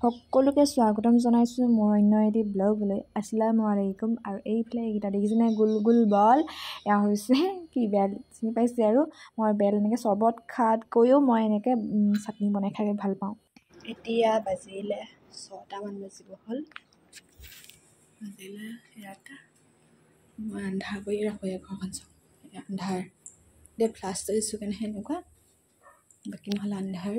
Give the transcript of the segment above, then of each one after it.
সকলোকে স্বাগতম জনাইছোঁ মোৰ অন্য এটি ব্লগলৈ। আসসালামু আলাইকুম। আৰু এইফালে এইকেইটা দেখিছেনে গোল গোল বল, এয়া হৈছে কি বেল চিনি পাইছে। আৰু মই বেল এনেকৈ চৰ্বত খোৱাতকৈও মই এনেকৈ চাটনি বনাই খাই ভাল পাওঁ। এতিয়া বাজিলে 6টামান বাজিব হ'ল। বাজিলে ইয়াত মই আন্ধাৰ কৰি ৰাখোঁ ঘৰখন চাওঁ। আন্ধাৰ দে ফ্লাছ দিছোঁ কেনে সেনেকুৱা, বাকী নহ'লে আন্ধাৰ।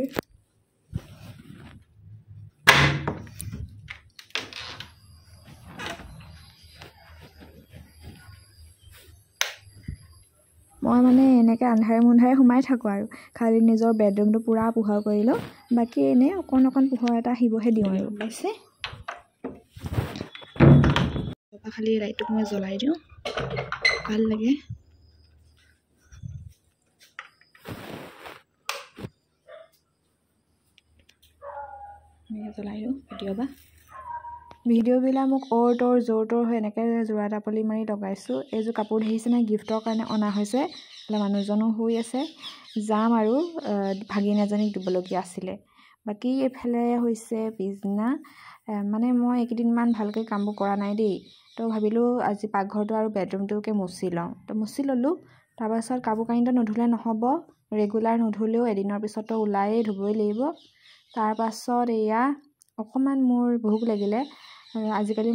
মই মানে এনেকৈ আন্ধাৰে মুন্ধাৰে সোমাই থাকোঁ আৰু খালি নিজৰ বেডৰুমটো পূৰা পোহৰ কৰি লওঁ, বাকী এনেই অকণ অকণ পোহৰ এটা আহিবহে দিওঁ আৰু পাইছে। খালি লাইটটো মই জ্বলাই দিওঁ, ভাল লাগে। জ্বলাই দিওঁ ভিডিঅ'বিলাক মোক অ'ৰ ত'ৰ জ'ৰ ত'ৰ হৈ এনেকৈ যোৰা টাপলি মাৰি লগাইছোঁ। এইযোৰ কাপোৰ দেখিছেনে গিফ্টৰ কাৰণে অনা হৈছে। মানুহজনো শুই আছে, যাম আৰু ভাগিন এজনীক দিবলগীয়া আছিলে। বাকী এইফালে হৈছে পিছদিনা, মানে মই এইকেইদিনমান ভালকৈ কামবোৰ কৰা নাই দেই, তো ভাবিলোঁ আজি পাকঘৰটো আৰু বেডৰুমটোকে মুচি লওঁ। তো মুচি ল'লোঁ। তাৰপাছত কাপোৰ কানিটো নুধুলে নহ'ব, ৰেগুলাৰ নুধুলেও এদিনৰ পিছততো ওলায়েই ধুবই লাগিব। তাৰপাছত এয়া অকণমান মোৰ ভোক লাগিলে। আজিকালি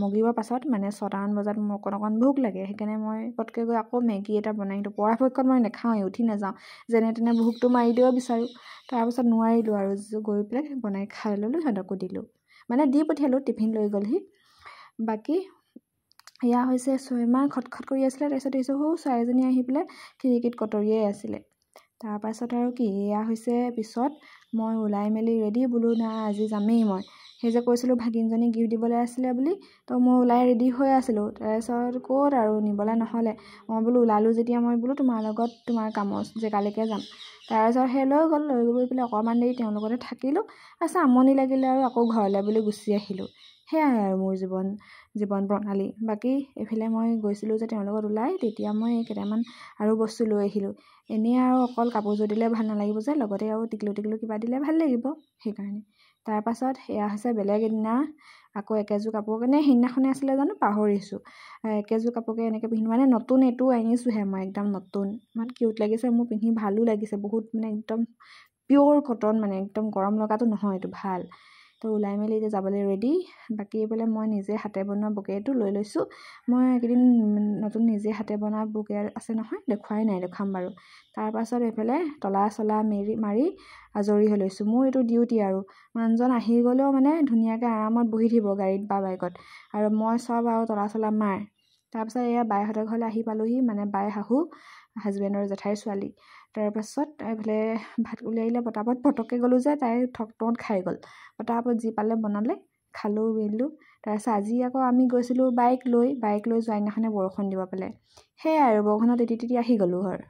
মগিবৰ পাছত মানে 6টামান বজাত মোৰ অকণ ভোক লাগে, সেইকাৰণে মই পটকৈ গৈ আকৌ মেগী এটা বনাই দিওঁ। পৰাপক্ষত মই নাখাওঁৱেই, উঠি নাযাওঁ, যেনে তেনে ভোকটো মাৰি দিব বিচাৰোঁ। তাৰপাছত নোৱাৰিলোঁ আৰু গৈ পেলাই বনাই খাই ল'লোঁ, সিহঁতকো দিলোঁ, মানে দি পঠিয়ালোঁ, টিফিন লৈ গ'লহি। বাকী এয়া হৈছে ইমান খটখট কৰি আছিলে, তাৰপিছত দেখিছোঁ ছোৱালীজনী আহি পেলাই খিৰিকীত কটৰিয়াই আছিলে। তাৰপাছত আৰু কি এয়া হৈছে পিছত মই ওলাই মেলি ৰেডি, বোলো না আজি যামেই মই। সেই যে কৈছিলোঁ ভাগিনজনীক গিফ্ট দিবলৈ আছিলে বুলি, তো মই ওলাই ৰেডি হৈ আছিলোঁ। তাৰপিছত ক'ত আৰু নিবলৈ নহ'লে, মই বোলো ওলালোঁ যেতিয়া মই বোলো তোমাৰ লগত তোমাৰ কামৰ জেগালৈকে যাম। তাৰপিছত সেই লৈ গৈ পেলাই অকণমান দেৰি তেওঁৰ লগতে থাকিলোঁ। তাৰপিছত আমনি লাগিলে আৰু আকৌ ঘৰলৈ বুলি গুচি আহিলোঁ। সেয়াই আৰু মোৰ জীৱন প্ৰণালী। বাকী এইফালে মই গৈছিলোঁ যে তেওঁৰ লগত ওলাই, তেতিয়া মই কেইটামান আৰু বস্তু লৈ আহিলোঁ। এনেই আৰু অকল কাপোৰযোৰ দিলে ভাল নালাগিব যে, লগতে আৰু টিকলু কিবা দিলে ভাল লাগিব, সেইকাৰণে। তাৰপাছত এয়া হৈছে বেলেগ এদিনা আকৌ একেযোৰ কাপোৰ কাৰণে সেইদিনাখনে আছিলে জানো পাহৰিছোঁ। একেযোৰ কাপোৰকে এনেকৈ পিন্ধো, মানে নতুন এইটো আনিছোঁহে মই, একদম নতুন, ইমান কিউট লাগিছে মোৰ, পিন্ধি ভালো লাগিছে বহুত, মানে একদম পিয়'ৰ কটন, মানে একদম গৰম লগাটো নহয়, এইটো ভাল। তো ওলাই মেলি এতিয়া যাবলৈ ৰেডি। বাকী এইফালে মই নিজে হাতে বনোৱা বুকেটো লৈ লৈছোঁ। মই এইকেইদিন নতুন নিজে হাতে বনোৱা বুকে আছে নহয়, দেখুৱাই নাই, দেখাম বাৰু। তাৰপাছত এইফালে তলা চলা মাৰি আজৰি হৈ লৈছোঁ। মোৰ এইটো ডিউটি আৰু মানুহজন আহি গ'লেও মানে ধুনীয়াকৈ আৰামত বহি থাকিব গাড়ীত বা বাইকত, আৰু মই চব আৰু তলা চলা মাৰ। তাৰপাছত এয়া বাইহঁতৰ ঘৰলৈ আহি পালোঁহি, মানে বাই শাহু, হাজবেণ্ডৰ জেঠাইৰ ছোৱালী। তাৰপাছত এইফালে ভাত উলিয়াইলে পটককৈ গ'লোঁ যে, তাই ঠকঠকত খাই গ'ল। পটাপট যি পালে বনালে, খালোঁ মেলিলোঁ। তাৰপিছত আজি আকৌ আমি গৈছিলোঁ বাইক লৈ যোৱা দিনাখনে বৰষুণ দিব পালে, সেয়াই আৰু বৰষুণত তিতি আহি গ'লোঁ ঘৰ।